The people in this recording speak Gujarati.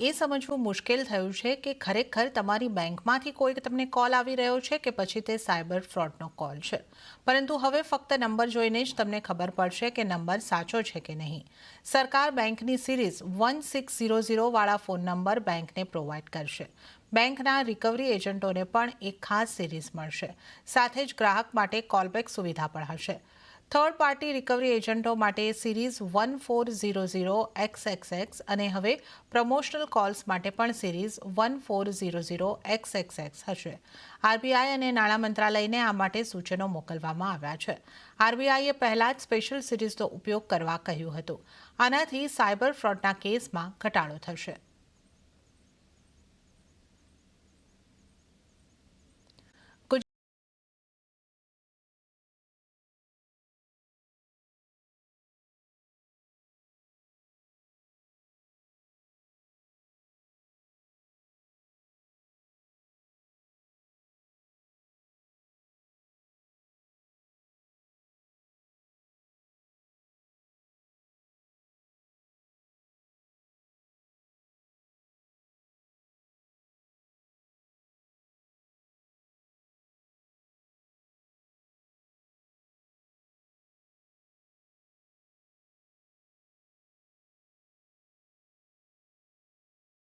એ સમજવું મુશ્કેલ થયું છે કે ખરેખર તમારી બેંકમાંથી કોઈ તમને કોલ આવી રહ્યો છે કે પછી તે સાયબર ફ્રોડનો કોલ છે. પરંતુ હવે ફક્ત નંબર જોઈને જ તમને ખબર પડશે કે નંબર સાચો છે કે નહીં. સરકાર બેંકની સિરીઝ 1600 વાળા ફોન નંબર બેંકને પ્રોવાઈડ કરશે. બેંકના રિકવરી એજન્ટોને પણ એક ખાસ સિરીઝ મળશે. સાથે જ ગ્રાહક માટે કોલબેક સુવિધા પણ હશે. થર્ડ પાર્ટી રિકવરી એજન્ટો માટે સિરીઝ 1400XXX અને હવે પ્રમોશનલ કોલ્સ માટે પણ સિરીઝ 1400XXX હશે. આરબીઆઈ અને નાણાં મંત્રાલયને આ માટે સૂચનો મોકલવામાં આવ્યા છે. આરબીઆઈએ પહેલા જ સ્પેશિયલ સિરીઝનો ઉપયોગ કરવા કહ્યું હતું. આનાથી સાયબર ફ્રોડના કેસમાં ઘટાડો થશે.